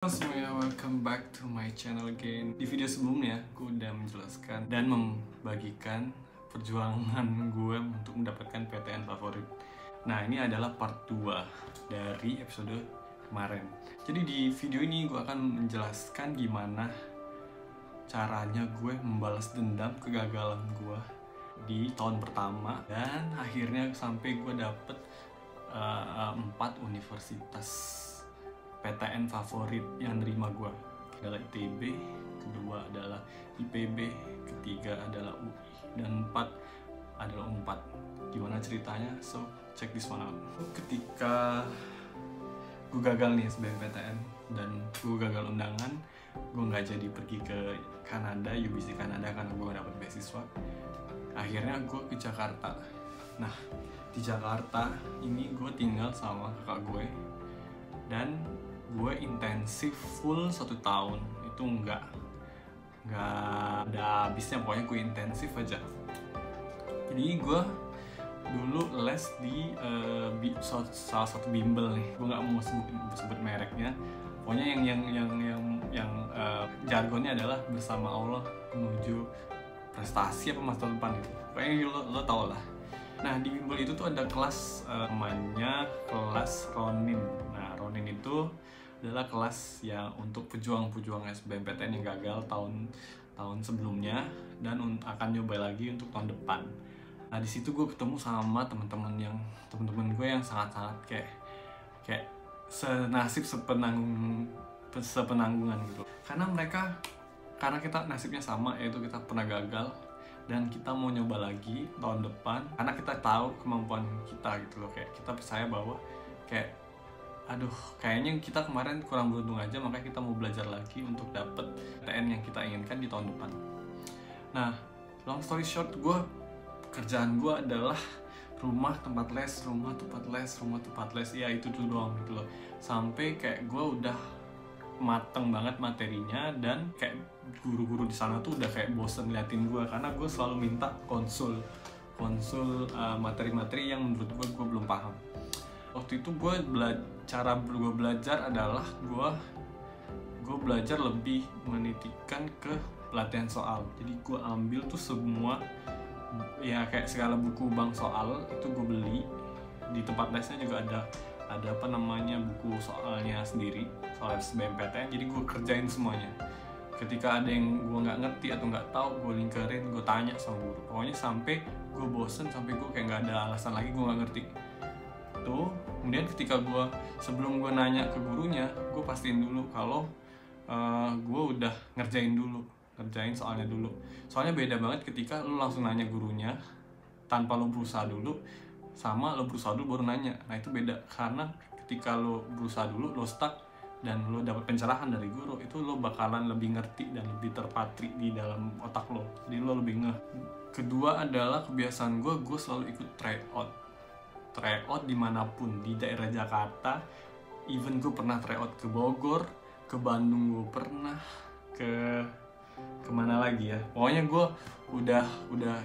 Halo semuanya, welcome back to my channel again. Di video sebelumnya, gue udah menjelaskan dan membagikan perjuangan gue untuk mendapatkan PTN favorit. Nah, ini adalah part 2 dari episode kemarin. Jadi di video ini gue akan menjelaskan gimana caranya gue membalas dendam kegagalan gue di tahun pertama. Dan akhirnya sampai gue dapet 4 universitas PTN favorit yang nerima gue adalah ITB, kedua adalah IPB, ketiga adalah UI, dan 4 adalah UNPAD. Gimana ceritanya? So, check this one out. Ketika gue gagal nih sebagai PTN dan gue gagal undangan, gue nggak jadi pergi ke Kanada, UBC Kanada karena gue gak dapet beasiswa. Akhirnya gue ke Jakarta. Nah, di Jakarta ini gue tinggal sama kakak gue dan gue intensif full 1 tahun. Itu nggak ada habisnya, pokoknya gue intensif aja. Jadi gue dulu les di salah satu bimbel nih, gue nggak mau sebut mereknya. Pokoknya yang jargonnya adalah bersama Allah menuju prestasi apa masa depan gitu. Pokoknya lo tau lah. Nah, di bimbel itu tuh ada kelas namanya kelas Ronin. Nah, Ronin itu adalah kelas yang untuk pejuang-pejuang SBMPTN yang gagal tahun sebelumnya dan akan nyoba lagi untuk tahun depan. Nah, di situ gue ketemu sama teman-teman gue yang sangat-sangat kayak senasib sepenanggungan gitu. Karena kita nasibnya sama, yaitu kita pernah gagal dan kita mau nyoba lagi tahun depan karena kita tahu kemampuan kita gitu loh. Kayak kita percaya bahwa kayaknya kita kemarin kurang beruntung aja, makanya kita mau belajar lagi untuk dapet PTN yang kita inginkan di tahun depan. Nah, long story short, kerjaan gue adalah rumah tempat les, ya itu dulu doang gitu loh. Sampai kayak gue udah mateng banget materinya dan kayak guru-guru di sana tuh udah kayak bosen liatin gue karena gue selalu minta konsul materi-materi yang menurut gue belum paham. Waktu itu cara gue belajar adalah gue belajar lebih menitikan ke pelatihan soal. Jadi gue ambil tuh semua ya kayak segala buku bank soal itu gue beli. Di tempat lesnya juga ada buku soalnya sendiri, soal SBMPTN. Jadi gue kerjain semuanya. Ketika ada yang gue nggak ngerti atau nggak tahu, gue lingkarin, gue tanya sama guru. Pokoknya sampai gue bosen, sampai gue kayak nggak ada alasan lagi gue nggak ngerti. Tuh, kemudian ketika sebelum gue nanya ke gurunya, gue pastiin dulu kalau gue udah ngerjain soalnya dulu. Soalnya beda banget ketika lu langsung nanya gurunya tanpa lu berusaha dulu, sama lu berusaha dulu baru nanya. Nah, itu beda, karena ketika lu berusaha dulu, lu stuck dan lu dapat pencerahan dari guru, itu lu bakalan lebih ngerti dan lebih terpatri di dalam otak lo. Jadi lu lebih ngeh. Kedua adalah kebiasaan gue selalu ikut tryout dimanapun di daerah Jakarta. Even gue pernah tryout ke Bogor, ke Bandung, gue pernah kemana lagi ya, pokoknya gue udah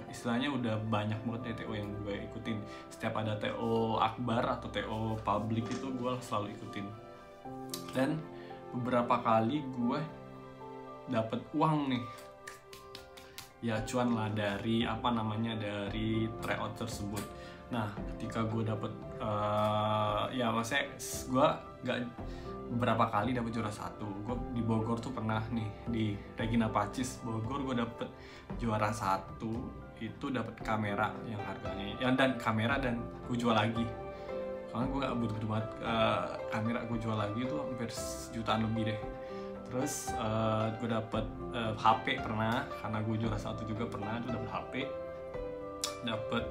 istilahnya udah banyak banget TO yang gue ikutin. Setiap ada TO akbar atau TO publik itu gue selalu ikutin. Dan beberapa kali gue dapet uang nih, ya cuan lah dari dari tryout tersebut. Nah, ketika gue dapet ya maksudnya gue gak beberapa kali dapet juara 1. Gue di Bogor tuh pernah nih, di Regina Pacis Bogor, gue dapet juara 1. Itu dapet kamera yang harganya dan kamera, dan gue jual lagi karena gue gak butuh banget kamera. Gue jual lagi itu hampir jutaan lebih deh. Terus gue dapet HP pernah, karena gue juara 1 juga pernah tuh dapet HP, dapet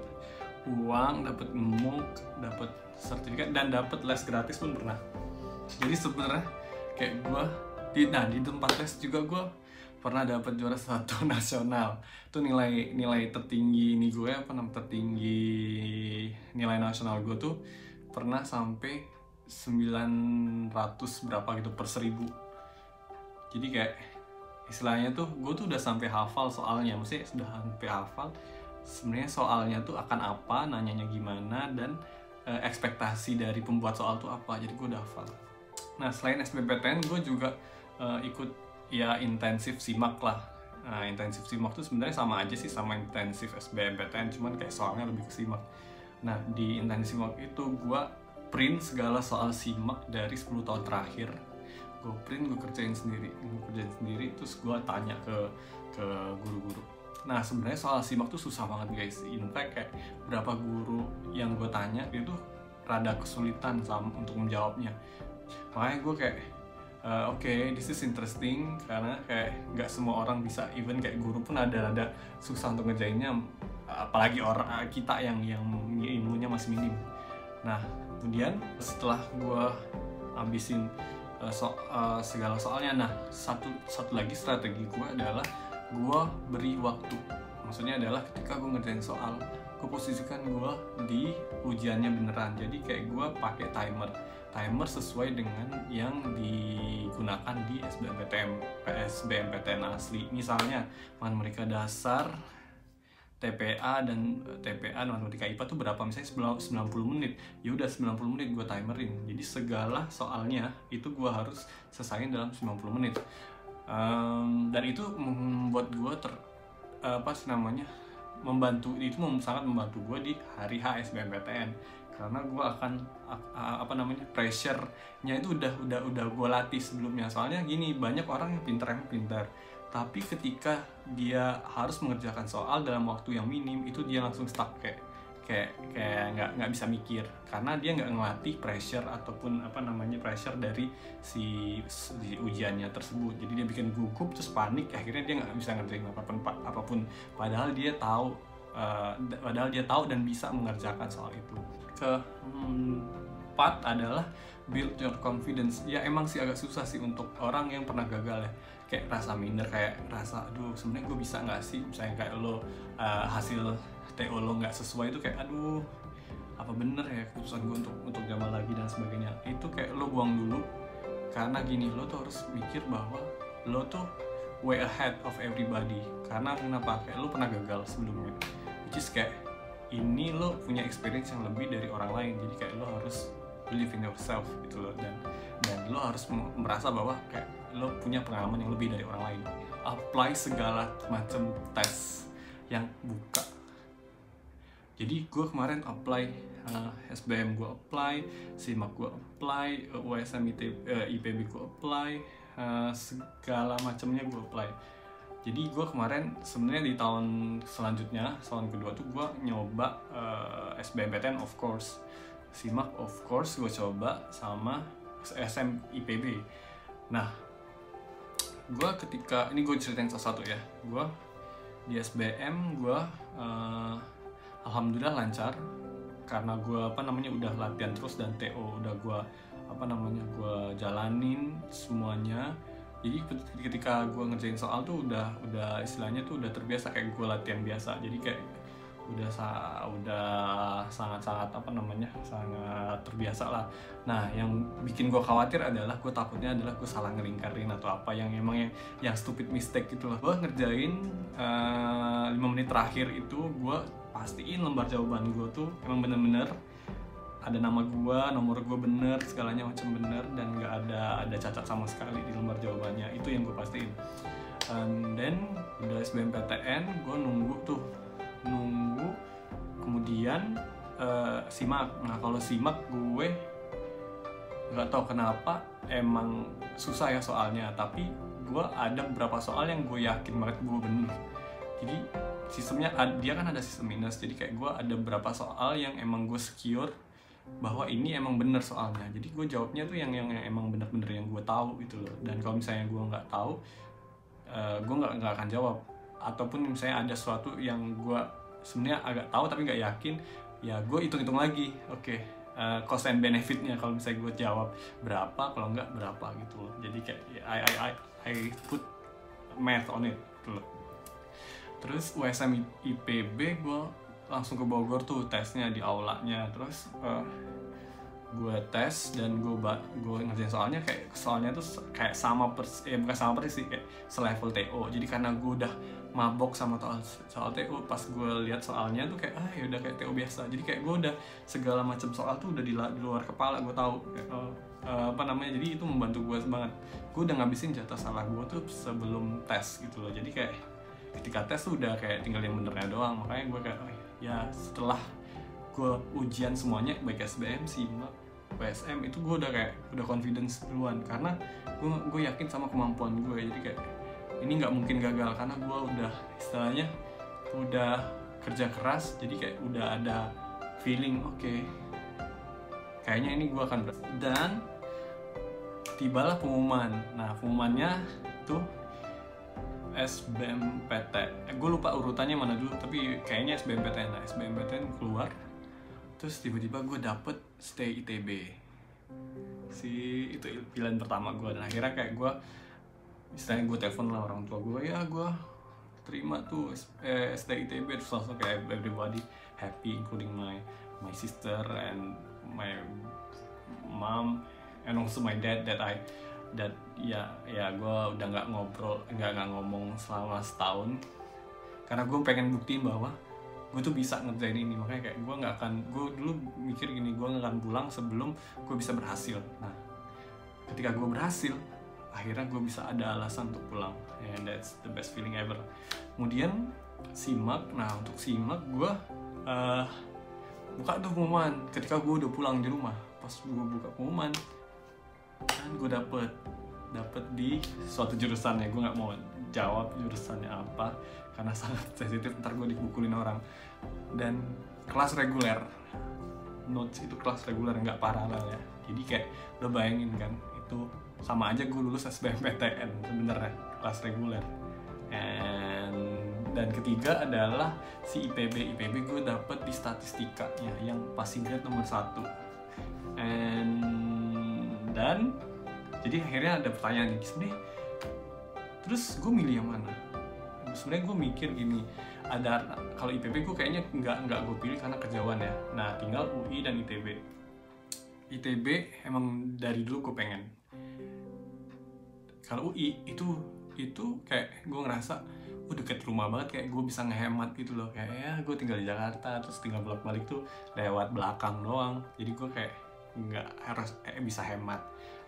uang, dapet MOOC, dapet sertifikat, dan dapet les gratis pun pernah. Jadi sebenarnya kayak gue di tempat les juga gue pernah dapat juara 1 nasional. Itu nilai tertinggi nilai nasional gue tuh pernah sampai 900 berapa gitu per 1000. Jadi kayak istilahnya tuh gue tuh udah sampai hafal soalnya, maksudnya sudah sampai hafal sebenarnya soalnya tuh akan apa, nanyanya gimana, dan ekspektasi dari pembuat soal tuh apa. Jadi gue udah hafal. Nah selain SBMPTN gue juga ikut ya intensif SIMAK lah. Nah intensif SIMAK tuh sebenarnya sama aja sih sama intensif SBMPTN, cuman kayak soalnya lebih ke SIMAK. Nah di intensif SIMAK itu gue print segala soal SIMAK dari 10 tahun terakhir. Gue print, gue kerjain sendiri, terus gue tanya ke guru-guru. Nah sebenarnya soal SIMAK tuh susah banget guys. In fact kayak berapa guru yang gue tanya itu rada kesulitan untuk menjawabnya. Makanya gue kayak oke, this is interesting, karena kayak nggak semua orang bisa, even kayak guru pun ada susah untuk ngerjainnya, apalagi orang kita yang ilmunya masih minim. Nah kemudian setelah gue habisin segala soalnya, nah satu lagi strategi gue adalah gue beri waktu. Maksudnya adalah ketika gue ngerjain soal, gue posisikan gue di ujiannya beneran. Jadi kayak gue pakai timer sesuai dengan yang digunakan di SBMPTN asli. Misalnya matematika dasar, TPA matematika IPA tuh berapa, misalnya 90 menit, ya udah 90 menit gue timerin. Jadi segala soalnya itu gue harus selesaiin dalam 90 menit. Dan itu membuat gue sangat membantu gue di hari H SBMPTN, karena gue akan pressure-nya itu udah gue latih sebelumnya. Soalnya gini, banyak orang yang pintar, tapi ketika dia harus mengerjakan soal dalam waktu yang minim, itu dia langsung stuck, kayak nggak bisa mikir, karena dia nggak ngelatih pressure ataupun pressure dari si ujiannya tersebut. Jadi dia bikin gugup, terus panik, akhirnya dia nggak bisa ngerjain apapun padahal dia tahu dan bisa mengerjakan soal itu. Keempat adalah build your confidence. Ya emang sih agak susah sih untuk orang yang pernah gagal ya, kayak rasa minder, kayak rasa aduh sebenarnya gue bisa nggak sih, misalnya kayak lo hasil TO lo nggak sesuai, itu kayak aduh apa bener ya keputusan gue untuk coba lagi dan sebagainya. Itu kayak lo buang dulu, karena gini, lo tuh harus mikir bahwa lo tuh way ahead of everybody. Karena kenapa? Kayak lo pernah gagal sebelumnya, which is kayak ini lo punya experience yang lebih dari orang lain. Jadi kayak lo harus believe in yourself gitu loh, dan lo harus merasa bahwa kayak lo punya pengalaman yang lebih dari orang lain. Apply segala macam tes yang buka. Jadi gue kemarin apply SBM, gue apply SIMAK, gue apply USM IPB, gue apply segala macamnya gue apply. Jadi gue kemarin sebenarnya di tahun selanjutnya, tahun kedua tuh gue nyoba SBMPTN of course, SIMAK of course gue coba, sama SM IPB. Nah gue ketika ini gue ceritain satu-satu ya. Gue di SBM gue alhamdulillah lancar, karena gue udah latihan terus, dan TO udah gue jalanin semuanya. Jadi ketika gue ngerjain soal tuh udah istilahnya tuh udah terbiasa, kayak gue latihan biasa. Jadi kayak udah sangat sangat terbiasa lah. Nah yang bikin gue khawatir adalah gue takutnya adalah gue salah ngelingkarin atau apa yang yang stupid mistake gitu loh. Gue ngerjain 5 menit terakhir itu gue pastiin lembar jawaban gue tuh emang bener-bener ada nama gue, nomor gue bener, segalanya macam bener, dan nggak ada cacat sama sekali di lembar jawabannya. Itu yang gue pastiin. Dan udah SBMPTN gue nunggu, kemudian SIMAK. Nah kalau SIMAK gue nggak tahu kenapa emang susah ya soalnya, tapi gue ada beberapa soal yang gue yakin banget gue bener. Jadi sistemnya dia kan ada sistem minus, jadi kayak gue ada beberapa soal yang emang gue secure bahwa ini emang bener soalnya. Jadi gue jawabnya tuh yang emang bener-bener yang gue tahu gitu loh. Dan kalau misalnya gue nggak tahu, gue nggak akan jawab. Ataupun misalnya ada sesuatu yang gue sebenarnya agak tahu tapi nggak yakin, ya gue hitung-hitung lagi. Oke, cost and benefitnya kalau misalnya gue jawab berapa, kalau nggak berapa gitu loh. Jadi kayak I put math on it gitu loh. Terus USM IPB gue langsung ke Bogor tuh tesnya di aulanya. Terus gue tes dan gue ngerjain soalnya tuh kayak sama bukan sama persis sih, kayak selevel TO. Jadi karena gue udah mabok sama soal TO, pas gue lihat soalnya tuh kayak ya udah kayak TO biasa. Jadi kayak gue udah segala macam soal tuh udah di luar kepala gue tahu jadi itu membantu gue banget. Gue udah ngabisin jatah salah gue tuh sebelum tes gitu loh. Jadi kayak ketika tes tuh udah kayak tinggal yang benernya doang. Makanya gue kayak ya setelah gue ujian semuanya baik SBM, SIMAK, PSM itu gue udah confidence duluan karena gue yakin sama kemampuan gue. Jadi kayak ini nggak mungkin gagal karena gue udah istilahnya udah kerja keras. Jadi kayak udah ada feeling oke, kayaknya ini gue akan dan tibalah pengumuman. Nah pengumumannya tuh SBMPT, gue lupa urutannya mana dulu, tapi kayaknya SBMPTN. Nah SBMPTN keluar, terus tiba-tiba gue dapet stay ITB. Itu pilihan pertama gue, dan akhirnya kayak gue istilahnya gue telepon lah orang tua gue, ya gue terima tuh stay ITB. Terus langsung kayak everybody happy including my sister and my mom and also my dad that gue udah nggak ngomong selama setahun karena gue pengen buktiin bahwa gue tuh bisa ngerjain ini. Makanya kayak gue dulu mikir gini, gue nggak akan pulang sebelum gue bisa berhasil. Nah ketika gue berhasil, akhirnya gue bisa ada alasan untuk pulang, and that's the best feeling ever. Kemudian SIMAK, nah untuk SIMAK gue buka tuh pengumuman ketika gue udah pulang di rumah. Pas gue buka pengumuman kan gue dapet di suatu jurusannya. Gue nggak mau jawab jurusannya apa karena sangat sensitif, ntar gue dipukulin orang. Dan kelas reguler, notes itu kelas reguler, nggak paralel ya. Jadi kayak udah bayangin kan, itu sama aja gue lulus SBMPTN sebenarnya, kelas reguler. Dan ketiga adalah si IPB gue dapet di statistikanya yang passing grade nomor 1. Dan jadi akhirnya ada pertanyaan nih sebenarnya, terus gue milih yang mana? Sebenarnya gue mikir gini, ada kalau IPB gue kayaknya nggak gue pilih karena kejauhan ya. Nah tinggal UI dan ITB. ITB emang dari dulu gue pengen. Kalau UI itu kayak gue ngerasa deket rumah banget, kayak gue bisa ngehemat gitu loh. Kayak ya gue tinggal di Jakarta, terus tinggal bolak-balik tuh lewat belakang doang. Jadi gue kayak nggak harus bisa hemat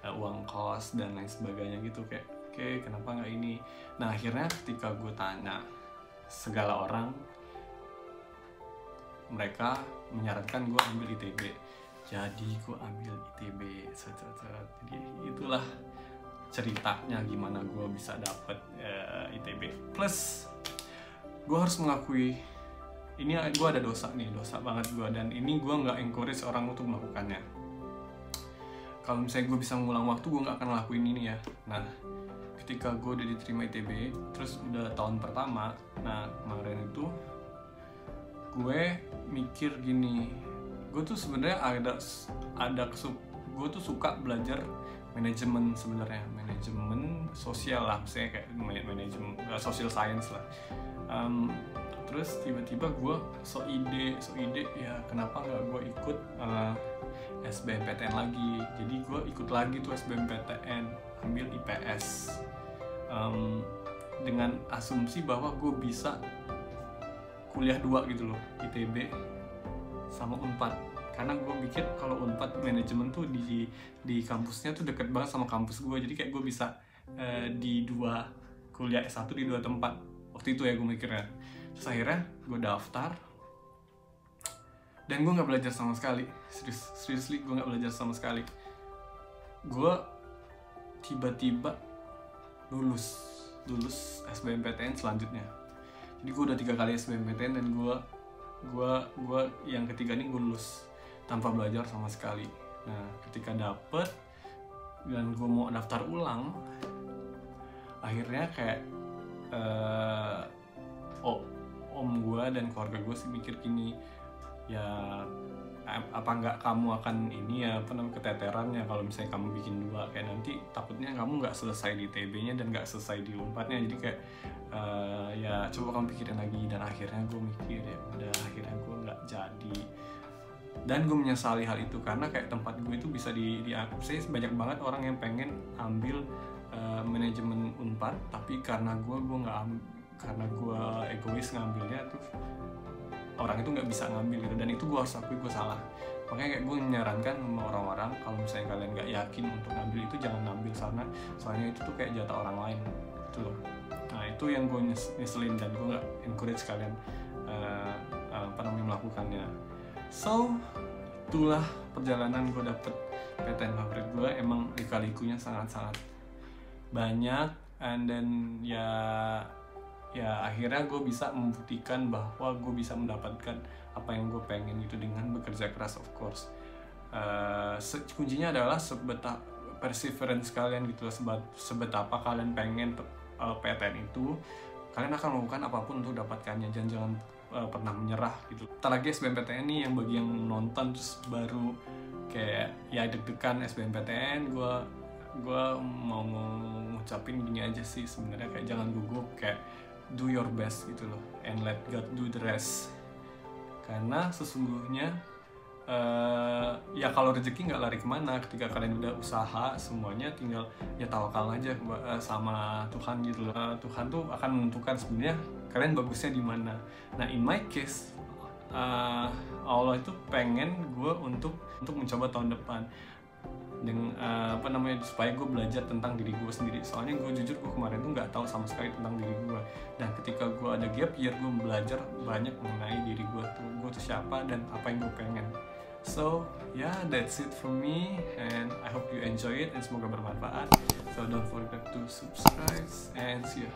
uang kos dan lain sebagainya gitu. Kayak oke, kenapa nggak ini? Nah akhirnya ketika gue tanya segala orang, mereka menyarankan gue ambil ITB. Jadi gue ambil ITB. Jadi itulah ceritanya gimana gue bisa dapet ITB. Plus gue harus mengakui ini gue ada dosa banget gue, dan ini gue nggak encourage orang untuk melakukannya. Kalau misalnya gue bisa ngulang waktu, gue nggak akan ngelakuin ini ya. Nah ketika gue udah diterima ITB, terus udah tahun pertama, nah kemarin itu gue mikir gini, gue tuh sebenarnya gue tuh suka belajar manajemen sebenarnya, manajemen sosial lah, misalnya kayak manajemen social science lah. Terus tiba-tiba gue so ide ya kenapa nggak gue ikut SBMPTN lagi. Jadi gue ikut lagi tuh SBMPTN, ambil IPS dengan asumsi bahwa gue bisa kuliah 2 gitu loh, ITB sama Unpad. Karena gue pikir kalau Unpad manajemen tuh di kampusnya tuh deket banget sama kampus gue, jadi kayak gue bisa di 2 kuliah S1 di 2 tempat waktu itu ya gue mikirnya. Terus akhirnya gue daftar dan gue nggak belajar sama sekali, seriously gue nggak belajar sama sekali. Gue tiba-tiba lulus SBMPTN selanjutnya. Jadi gue udah 3 kali SBMPTN dan gue yang ketiga ini gue lulus tanpa belajar sama sekali. Nah ketika dapet dan gue mau daftar ulang, akhirnya kayak om gue dan keluarga gue sih mikir gini, ya apa nggak kamu akan ini ya keteteran ya kalau misalnya kamu bikin 2, kayak nanti takutnya kamu nggak selesai di TB-nya dan nggak selesai di Unpadnya. Jadi kayak ya coba kamu pikirin lagi. Dan akhirnya gue mikir ya udah, akhirnya gue nggak jadi Dan gue menyesali hal itu karena kayak tempat gue itu bisa saya banyak banget orang yang pengen ambil manajemen Unpad, tapi karena gue egois ngambilnya tuh orang itu nggak bisa ngambil gitu, dan itu gue harus akui gue salah. Makanya kayak gue menyarankan sama orang-orang kalau misalnya kalian nggak yakin untuk ngambil itu jangan ngambil, soalnya itu tuh kayak jatah orang lain gitu loh. Nah itu yang gue nyeselin dan gue nggak encourage kalian melakukannya. So itulah perjalanan gue dapet PTN favorit gue. Emang lika-likunya sangat-sangat banyak, and then ya akhirnya gue bisa membuktikan bahwa gue bisa mendapatkan apa yang gue pengen gitu dengan bekerja keras, of course. Kuncinya adalah perseverance kalian gitu loh, sebetapa kalian pengen PTN itu, kalian akan melakukan apapun untuk dapatkannya. Jangan pernah menyerah gitu. Ntar lagi SBMPTN nih, yang bagi yang nonton terus baru kayak ya deg-degan SBMPTN, gue mau ngucapin gini aja sih sebenarnya, kayak jangan gugup, kayak do your best gitu loh, and let God do the rest. Karena sesungguhnya ya kalau rezeki nggak lari kemana, ketika kalian udah usaha semuanya tinggal ya tawakal aja sama Tuhan gitu loh. Tuhan tuh akan menentukan sebenarnya kalian bagusnya di mana. Nah in my case Allah itu pengen gue untuk mencoba tahun depan dengan supaya gue belajar tentang diri gue sendiri. Soalnya gue jujur, gue kemarin tuh nggak tahu sama sekali tentang diri gue, dan ketika gue ada gap year, gue belajar banyak mengenai diri gue tuh siapa dan apa yang gue pengen. So yeah, that's it for me, and I hope you enjoy it and semoga bermanfaat. So don't forget to subscribe and see you.